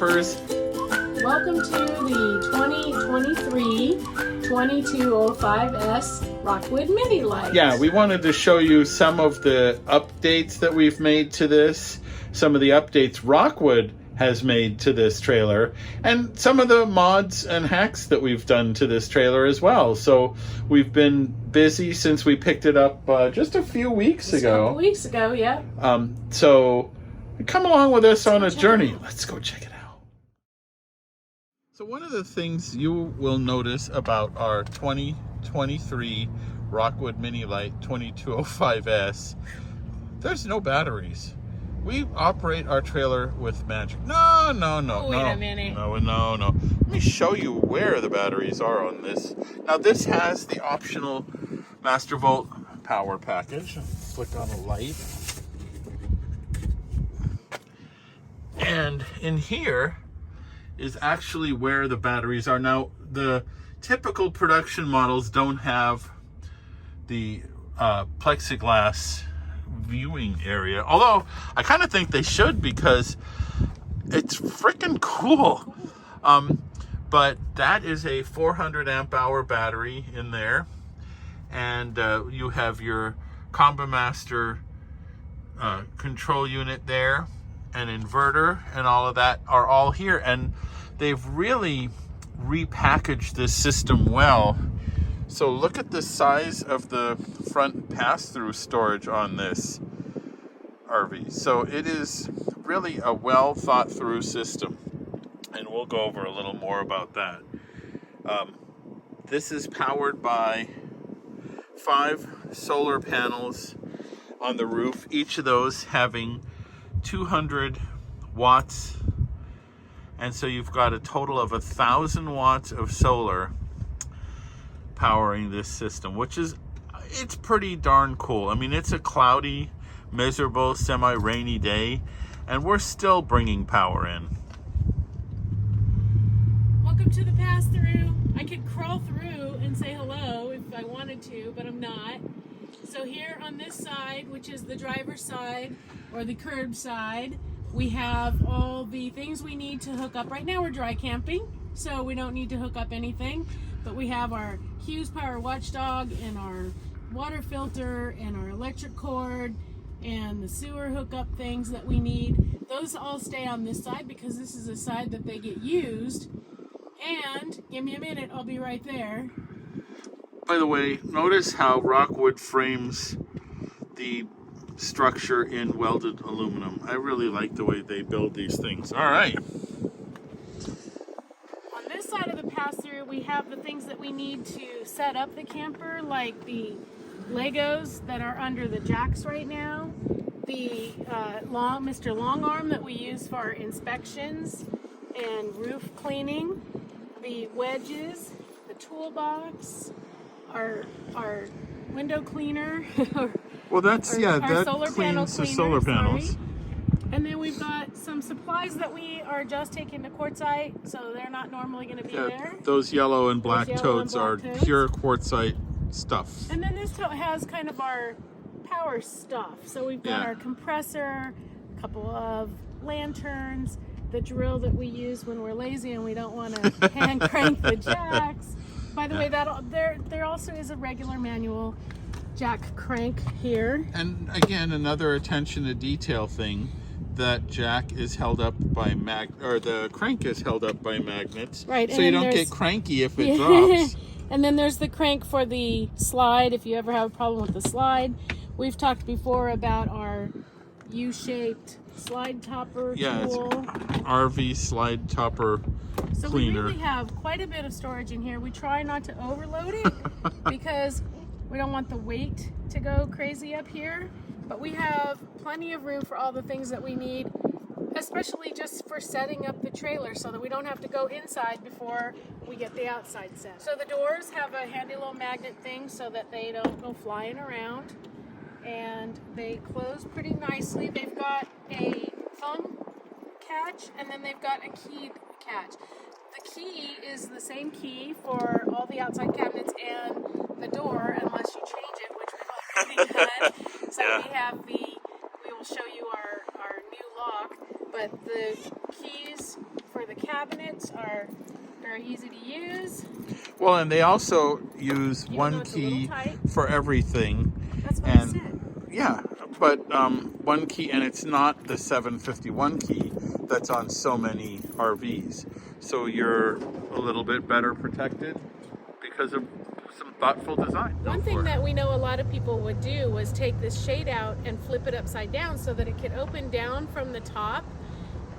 campers. Welcome to the 2023 2205S Rockwood Mini Lite. Yeah, we wanted to show you some of the updates that we've made to this, some of the updates Rockwood has made to this trailer, and some of the mods and hacks that we've done to this trailer as well. So we've been busy since we picked it up just a few weeks ago. A couple weeks ago, yeah. So come along with us on a journey. Let's go check it out. So one of the things you will notice about our 2023 Rockwood Mini Lite 2205S, there's no batteries. We operate our trailer with magic. No. Wait a minute. No. Let me show you where the batteries are on this. Now this has the optional Master Volt power package. Flick on a light. And in here is actually where the batteries are. Now the typical production models don't have the plexiglass viewing area, although I kind of think they should because it's freaking cool. But that is a 400 amp hour battery in there, and you have your Combo Master control unit there, an inverter, and all of that are all here, and they've really repackaged this system well. So look at the size of the front pass-through storage on this RV. So it is really a well thought through system, and we'll go over a little more about that. This is powered by 5 solar panels on the roof, each of those having 200 watts, and so you've got a total of 1,000 watts of solar powering this system, which is, it's pretty darn cool. I mean, it's a cloudy, miserable, semi-rainy day, and we're still bringing power in. Welcome to the pass-through. I could crawl through and say hello if I wanted to, but I'm not. So here on this side, which is the driver's side or the curb side, we have all the things we need to hook up. Right now we're dry camping, so we don't need to hook up anything, but we have our Hughes Power Watchdog and our water filter and our electric cord and the sewer hookup things that we need. Those all stay on this side because this is a side that they get used. And give me a minute, I'll be right there. By the way, notice how Rockwood frames the structure in welded aluminum. I really like the way they build these things. All right. On this side of the pass-through, we have the things that we need to set up the camper, like the Legos that are under the jacks right now, the Mr. Long Arm that we use for our inspections and roof cleaning, the wedges, the toolbox, our window cleaner. Well, that's, that solar panel cleans the cleaner, solar panels. sorry. And then we've got some supplies that we are just taking to quartzite, so they're not normally going to be there. Those yellow and black yellow and totes black are totes. pure quartzite stuff. And then this tote has kind of our power stuff. So we've got our compressor, a couple of lanterns, the drill that we use when we're lazy and we don't want to hand crank the jacks. By the way, there also is a regular manual jack crank here. And again, another attention to detail thing. That jack is held up by the crank is held up by magnets, right? So you don't get cranky if it drops. And then there's the crank for the slide. If you ever have a problem with the slide, we've talked before about our U-shaped slide topper tool. RV slide topper so cleaner. We really have quite a bit of storage in here. We try not to overload it because we don't want the weight to go crazy up here. But we have plenty of room for all the things that we need, especially just for setting up the trailer so that we don't have to go inside before we get the outside set. So the doors have a handy little magnet thing so that they don't go flying around, and they close pretty nicely. They've got a thumb catch, and then they've got a keyed catch. The key is the same key for all the outside cabinets and the door, unless you change it, which we've already done. So we will show you our new lock, but the keys for where the cabinets are very easy to use. Well, and they also use Even though one it's a little key tight. for everything. That's what I said. Yeah, but one key, and it's not the 751 key that's on so many RVs. So you're a little bit better protected because of some thoughtful design. One thing that we know a lot of people would do was take this shade out and flip it upside down so that it could open down from the top.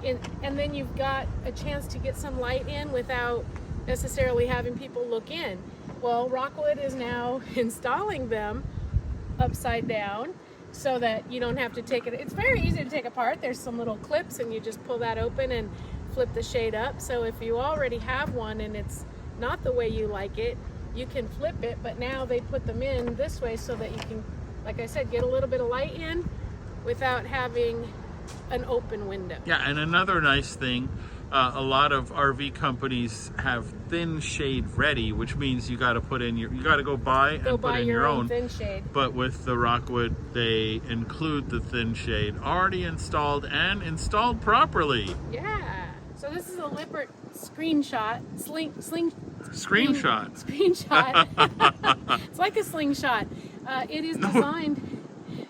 And then you've got a chance to get some light in without necessarily having people look in. Well, Rockwood is now installing them upside down so that you don't have to take it. It's very easy to take apart. There's some little clips and you just pull that open and flip the shade up. So if you already have one and it's not the way you like it, you can flip it, but now they put them in this way so that you can, like I said, get a little bit of light in without having an open window. Yeah, and another nice thing, a lot of RV companies have thin shade ready, which means you got to put in you got to go buy and put in your own thin shade. But with the Rockwood, they include the thin shade already installed and installed properly. Yeah. So this is a Lippert screenshot. Screenshot. It's like a slingshot. It is designed.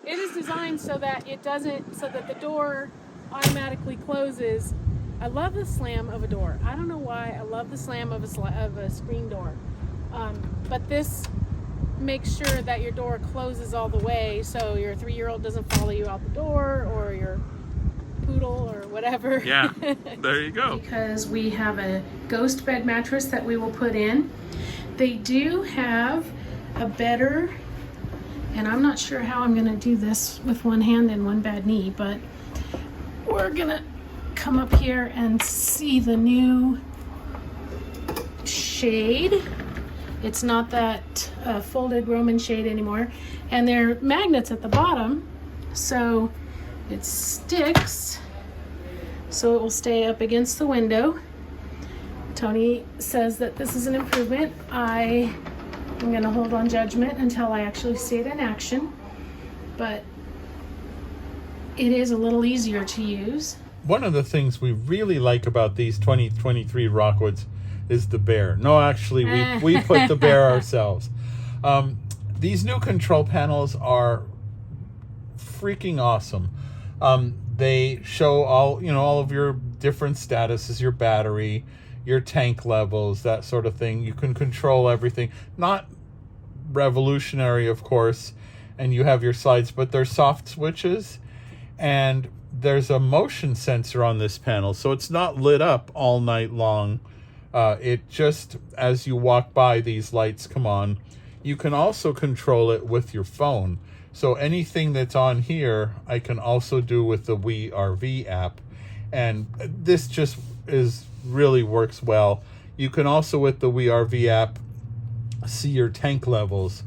It is designed so that it doesn't, so that the door automatically closes. I love the slam of a door. I don't know why. I love the slam of a screen door. But this makes sure that your door closes all the way, so your 3-year-old doesn't follow you out the door, or your poodle or whatever. Yeah, there you go. Because we have a ghost bed mattress that we will put in. They do have a better, and I'm not sure how I'm gonna do this with one hand and one bad knee, but we're gonna come up here and see the new shade. It's not that folded Roman shade anymore, and they're magnets at the bottom, so it sticks, so it will stay up against the window. Tony says that this is an improvement. I am going to hold on judgment until I actually see it in action, but it is a little easier to use. One of the things we really like about these 2023 Rockwoods is the bear. No, actually, we put the bear ourselves. These new control panels are freaking awesome. They show all of your different statuses, your battery, your tank levels, that sort of thing. You can control everything. Not revolutionary, of course, and you have your slides, but they're soft switches, and there's a motion sensor on this panel, so it's not lit up all night long. It just, as you walk by, these lights come on. You can also control it with your phone. So anything that's on here, I can also do with the WeRV app. And this just really works well. You can also, with the WeRV app, see your tank levels.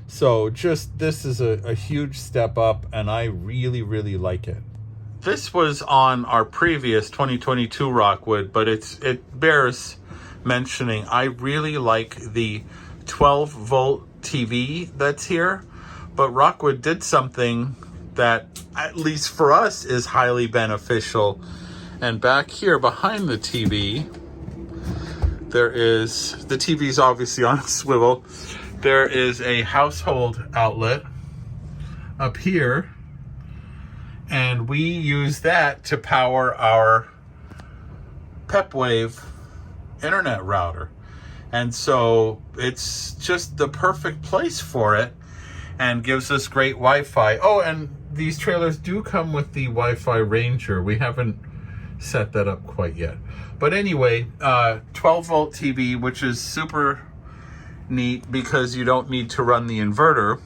So this is a huge step up, and I really, really like it. This was on our previous 2022 Rockwood, but it bears mentioning. I really like the 12-volt TV that's here, but Rockwood did something that, at least for us, is highly beneficial. And back here behind the TV, the TV's obviously on a swivel. There is a household outlet up here, and we use that to power our PepWave internet router. And so it's just the perfect place for it, and gives us great Wi-Fi. Oh, and these trailers do come with the Wi-Fi Ranger. We haven't set that up quite yet. But anyway, 12-volt TV, which is super neat because you don't need to run the inverter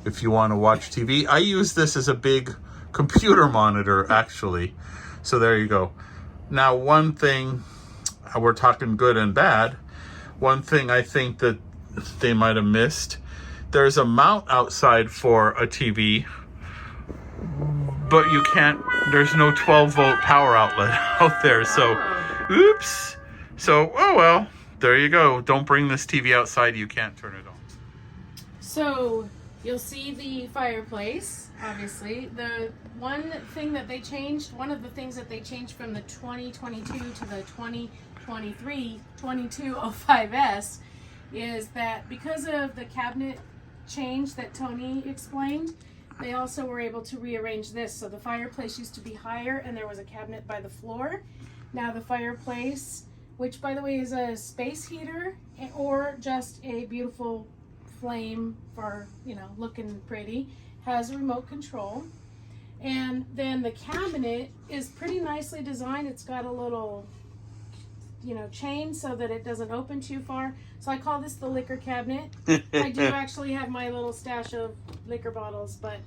if you want to watch TV. I use this as a big computer monitor, actually. So there you go. Now, one thing, we're talking good and bad. One thing I think that they might have missed, there's a mount outside for a TV, but there's no 12-volt power outlet out there. So, oops. So, oh well, there you go. Don't bring this TV outside. You can't turn it on. So, You'll see the fireplace, obviously. The one thing that they changed, one of the things that they changed from the 2022 to the 2023 2205S is that because of the cabinet change that Tony explained, they also were able to rearrange this. So the fireplace used to be higher and there was a cabinet by the floor. Now the fireplace, which by the way is a space heater or just a beautiful flame for, you know, looking pretty, has a remote control. And then the cabinet is pretty nicely designed. It's got a little, you know, chain so that it doesn't open too far. So I call this the liquor cabinet. I do actually have my little stash of liquor bottles, but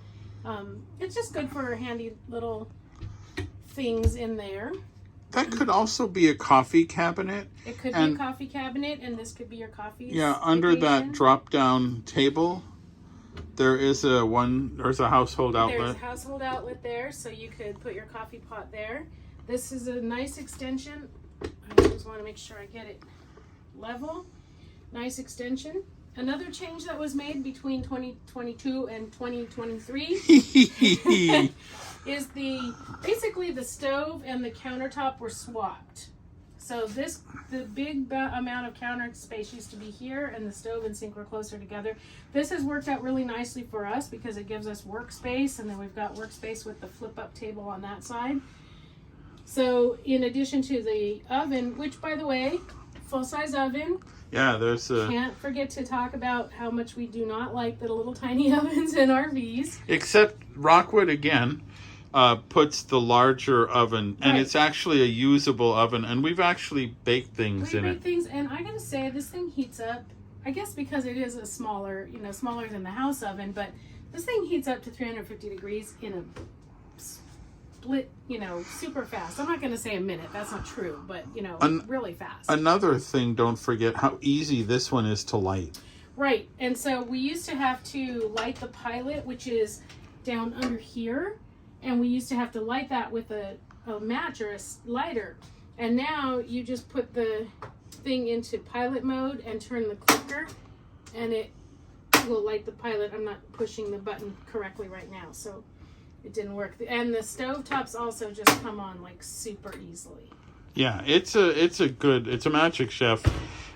it's just good for handy little things in there. That could also be a coffee cabinet. It could be a coffee cabinet, and this could be your coffee. Yeah, under that drop-down table, there's a household outlet. There's a household outlet there, so you could put your coffee pot there. This is a nice extension. I just want to make sure I get it level. Nice extension. Another change that was made between 2022 and 2023 is basically the stove and the countertop were swapped. So the big amount of counter space used to be here, and the stove and sink were closer together. This has worked out really nicely for us because it gives us workspace, and then we've got workspace with the flip-up table on that side. So in addition to the oven, which by the way, full-size oven. Yeah, there's a... Can't forget to talk about how much we do not like the little tiny ovens in RVs. Except Rockwood, again, puts the larger oven, and it's actually a usable oven, and we've actually baked things in it. And I gotta say, this thing heats up, I guess because it is a smaller, you know, smaller than the house oven, but this thing heats up to 350 degrees in a split, you know, super fast. I'm not going to say a minute. That's not true, but, you know, really fast. Another thing, don't forget how easy this one is to light. Right. And so we used to have to light the pilot, which is down under here. And we used to have to light that with a match or a lighter. And now you just put the thing into pilot mode and turn the clicker, and it will light the pilot. I'm not pushing the button correctly right now, so it didn't work. And the stovetops also just come on like super easily. Yeah, it's a Magic Chef,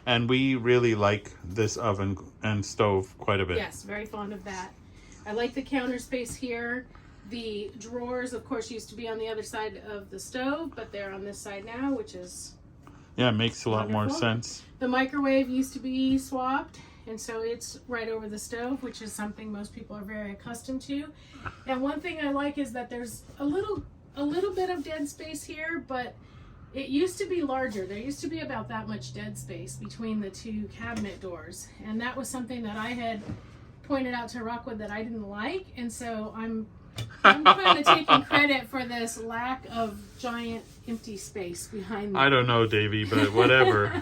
and we really like this oven and stove quite a bit. Yes, very fond of that. I like the counter space here. The drawers, of course, used to be on the other side of the stove, but they're on this side now, which is it makes a lot more sense. The microwave used to be swapped, and so it's right over the stove, which is something most people are very accustomed to. And one thing I like is that there's a little bit of dead space here, but it used to be larger. There used to be about that much dead space between the two cabinet doors, and that was something that I had pointed out to Rockwood that I didn't like, and so I'm kind of taking credit for this lack of giant empty space behind me. I don't know, Davey, but whatever.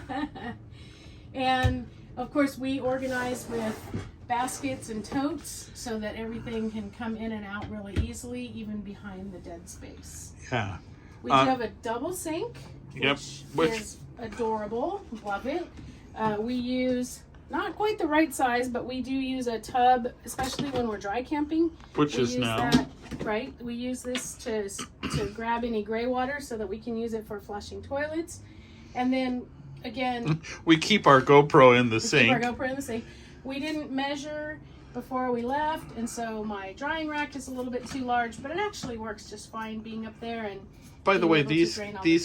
And of course we organize with baskets and totes so that everything can come in and out really easily, even behind the dead space. Yeah. We do have a double sink, which is adorable. Love it. We use not quite the right size, but we do use a tub, especially when we're dry camping. Which is now. Right. We use this to grab any gray water so that we can use it for flushing toilets. And then, again... we keep our GoPro in the sink. Keep our GoPro in the sink. We didn't measure before we left, and so my drying rack is a little bit too large, but it actually works just fine being up there. And by the way, these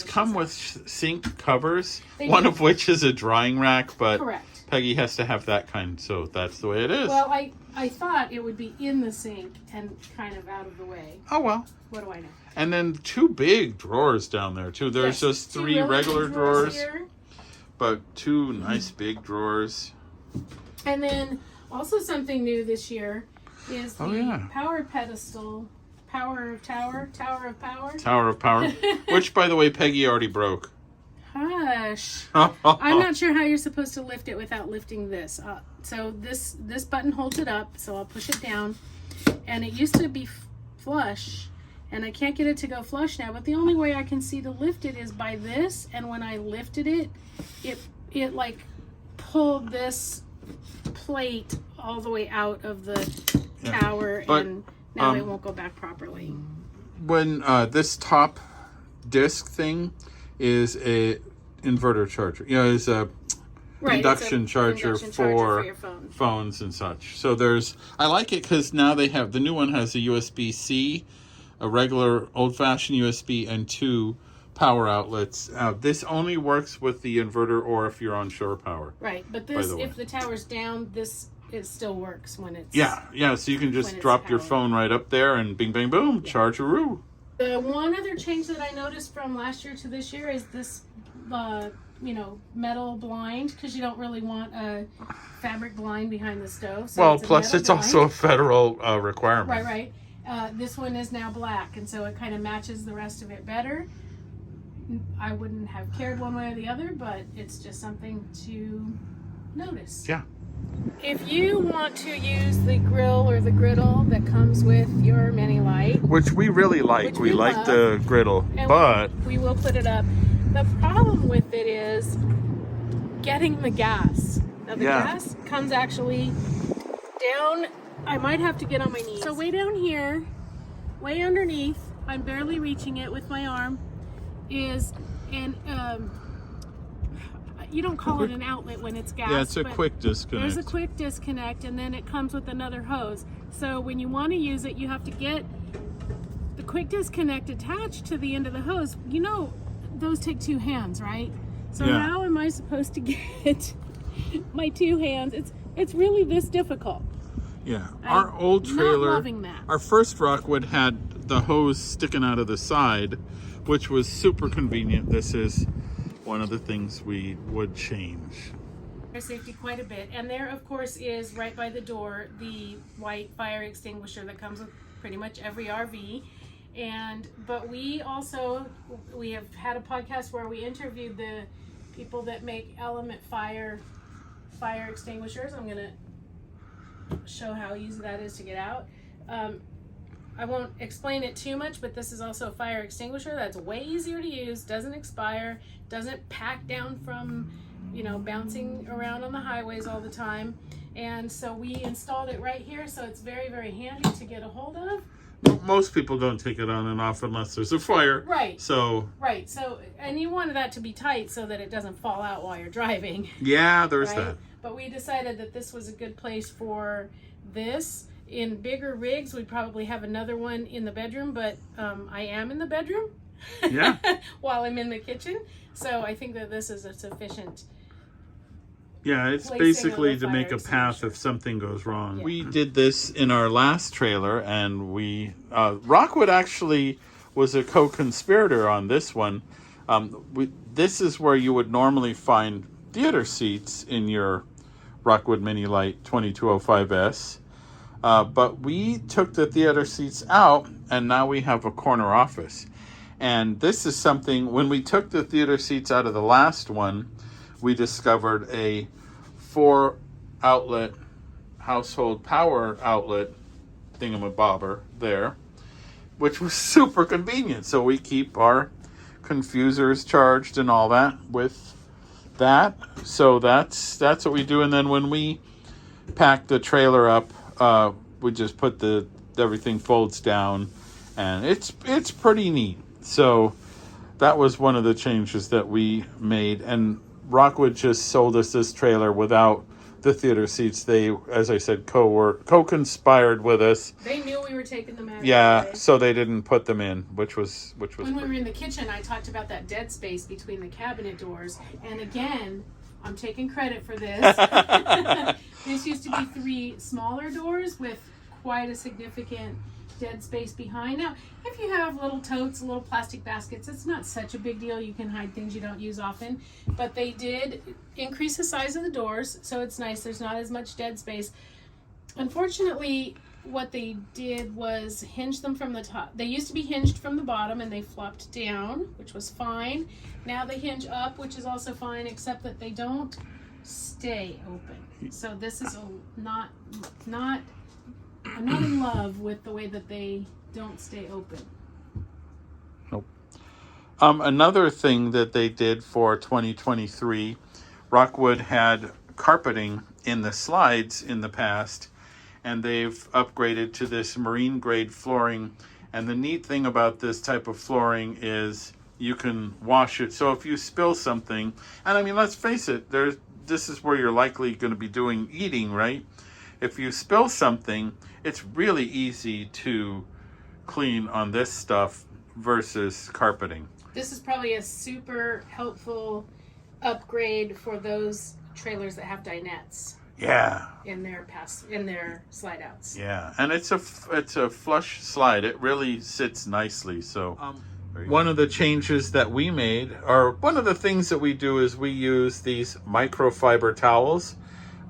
come with sink covers, one of which is a drying rack, but correct. Peggy has to have that kind, so that's the way it is. Well, I thought it would be in the sink and kind of out of the way. Oh, well. What do I know? And then two big drawers down there, too. There's just three really regular drawers, here, but two nice big drawers. And then also something new this year is the power pedestal. Tower of Power. Which, by the way, Peggy already broke. Hush. I'm not sure how you're supposed to lift it without lifting this. So this button holds it up, so I'll push it down. And it used to be flush, and I can't get it to go flush now, but the only way I can see to lift it is by this, and when I lifted it, it like pulled this plate all the way out of the tower, but, and now it won't go back properly. When this top disc thing is a inverter charger, is a induction charger for your phone. Phones and such. So I like it because now the new one has a USB-C, a regular old-fashioned USB, and 2 power outlets. This only works with the inverter or if you're on shore power. Right, but if the tower's down, it still works when it's... Yeah, so you can just drop your phone right up there and bing, bang, boom, charge-a-roo. The one other change that I noticed from last year to this year is this, metal blind, because you don't really want a fabric blind behind the stove. So plus it's also a federal requirement. Right. This one is now black, and so it kind of matches the rest of it better. I wouldn't have cared one way or the other, but it's just something to notice. Yeah. If you want to use the grill or the griddle that comes with your Mini Lite, which we really like, we like the griddle, but we will put it up. The problem with it is getting the gas. Now the gas comes actually down. I might have to get on my knees. So way down here, way underneath, I'm barely reaching it with my arm, is an you don't call it an outlet when it's gas. Yeah, it's a quick disconnect. There's a quick disconnect, and then it comes with another hose. So when you want to use it, you have to get the quick disconnect attached to the end of the hose. Those take 2 hands, right? So how am I supposed to get my 2 hands? It's really this difficult. Yeah, our old trailer, not loving that. Our first Rockwood had the hose sticking out of the side, which was super convenient. This is one of the things we would change. Fire safety quite a bit, and there of course is right by the door the white fire extinguisher that comes with pretty much every RV. But we have had a podcast where we interviewed the people that make Element fire extinguishers. I'm gonna show how easy that is to get out. I won't explain it too much, but this is also a fire extinguisher that's way easier to use, doesn't expire, doesn't pack down from bouncing around on the highways all the time. And so we installed it right here, so it's very, very handy to get a hold of. Most people don't take it on and off unless there's a fire. Right. So, and you wanted that to be tight so that it doesn't fall out while you're driving. Yeah, there's that. But we decided that this was a good place for this. In bigger rigs, we'd probably have another one in the bedroom, but I am in the bedroom while I'm in the kitchen. So I think that this is a sufficient... Yeah, it's basically to make a path if something goes wrong. Yeah. We did this in our last trailer, and Rockwood actually was a co-conspirator on this one. This is where you would normally find theater seats in your Rockwood Mini Lite 2205S. But we took the theater seats out, and now we have a corner office. And this is something, when we took the theater seats out of the last one, we discovered a 4-outlet household power outlet thingamabobber there, which was super convenient. So we keep our confusers charged and all that with that. So that's what we do. And then when we pack the trailer up, we just put everything folds down, and it's pretty neat. So that was one of the changes that we made. And Rockwood just sold us this trailer without the theater seats. They, as I said, co-conspired with us. They knew we were taking them out. Yeah, so they didn't put them in, which was. When we were in the kitchen, I talked about that dead space between the cabinet doors, and again, I'm taking credit for this. This used to be 3 smaller doors with quite a significant dead space behind. Now, if you have little totes, little plastic baskets, it's not such a big deal. You can hide things you don't use often. But they did increase the size of the doors, so it's nice. There's not as much dead space. Unfortunately, what they did was hinge them from the top. They used to be hinged from the bottom, and they flopped down, which was fine. Now they hinge up, which is also fine, except that they don't stay open. So this is I'm not in love with the way that they don't stay open. Nope. Another thing that they did for 2023, Rockwood had carpeting in the slides in the past, and they've upgraded to this marine grade flooring. And the neat thing about this type of flooring is you can wash it. So if you spill something, and I mean, let's face it, this is where you're likely going to be doing eating, right? If you spill something, it's really easy to clean on this stuff versus carpeting. This is probably a super helpful upgrade for those trailers that have dinettes. Yeah. In their slide outs. Yeah, and it's a flush slide. It really sits nicely. So one of the changes that we made, or one of the things that we do, is we use these microfiber towels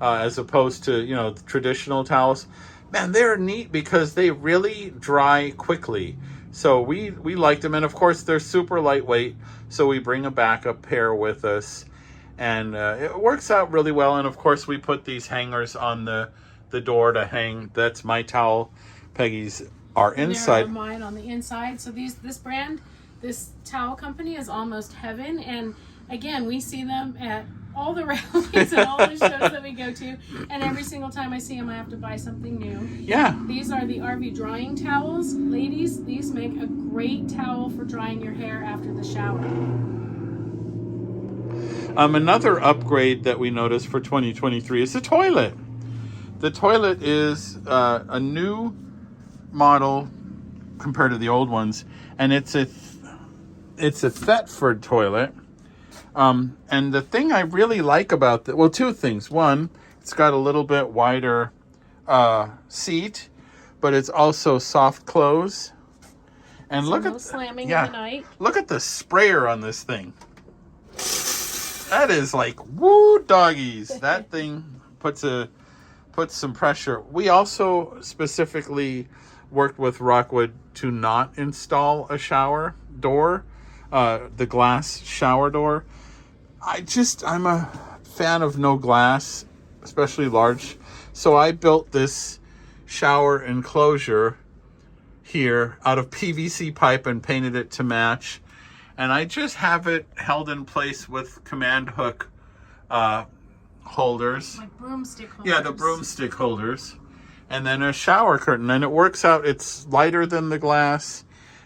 as opposed to, you know, traditional towels. Man, they're neat because they really dry quickly. So we like them, and of course they're super lightweight. So we bring a backup pair with us. And it works out really well. And of course we put these hangers on the door to hang. That's my towel. Peggy's are inside. And mine on the inside. So this brand, this towel company is almost heaven. And again, we see them at all the rallies and all the shows that we go to. And every single time I see them, I have to buy something new. Yeah. These are the RV drying towels. Ladies, these make a great towel for drying your hair after the shower. Another upgrade that we noticed for 2023 is the toilet. The toilet is a new model compared to the old ones, and it's a Thetford toilet. And the thing I really like about that, well, two things. One, it's got a little bit wider seat, but it's also soft close. And so look no at slamming in the night. Look at the sprayer on this thing. That is like woo doggies. That thing puts some pressure. We also specifically worked with Rockwood to not install a shower door, the glass shower door. I'm a fan of no glass, especially large. So I built this shower enclosure here out of PVC pipe and painted it to match. And I just have it held in place with command hook holders. Like broomstick holders. Yeah, the broomstick holders. And then a shower curtain. And it works out. It's lighter than the glass.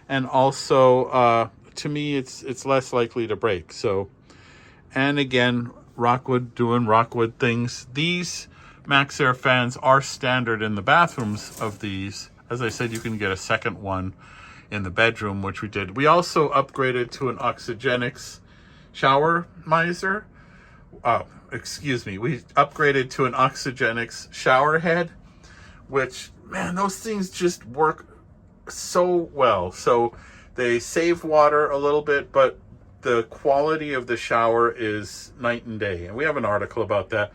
And also, to me, it's less likely to break. So, and again, Rockwood doing Rockwood things. These MaxxAir fans are standard in the bathrooms of these. As I said, you can get a second one in the bedroom, which we did. We also upgraded to an Oxygenics shower miser. We upgraded to an Oxygenics shower head, which, man, those things just work so well. So they save water a little bit, but the quality of the shower is night and day. And we have an article about that.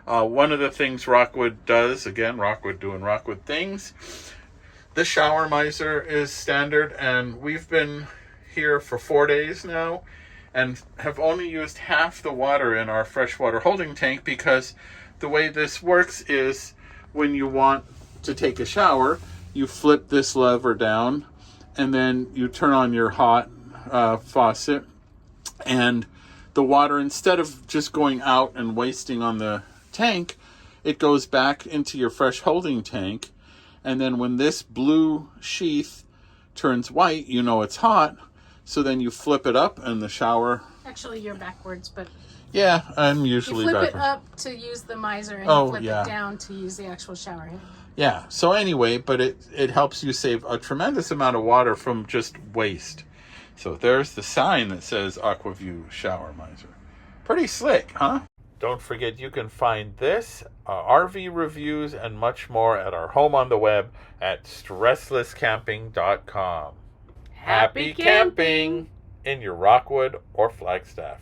One of the things Rockwood does, again, Rockwood doing Rockwood things, the shower miser is standard, and we've been here for 4 days now and have only used half the water in our freshwater holding tank, because the way this works is when you want to take a shower, you flip this lever down and then you turn on your hot faucet, and the water, instead of just going out and wasting on the tank, it goes back into your fresh holding tank. And then when this blue sheath turns white, you know it's hot. So then you flip it up and the shower... Actually, you're backwards, but... Yeah, I'm usually backwards. You flip it up to use the miser, and you flip it down to use the actual shower head. Yeah, so anyway, but it helps you save a tremendous amount of water from just waste. So there's the sign that says AquaView Shower Miser. Pretty slick, huh? Don't forget, you can find this, RV reviews, and much more at our home on the web at stresslesscamping.com. Happy camping in your Rockwood or Flagstaff.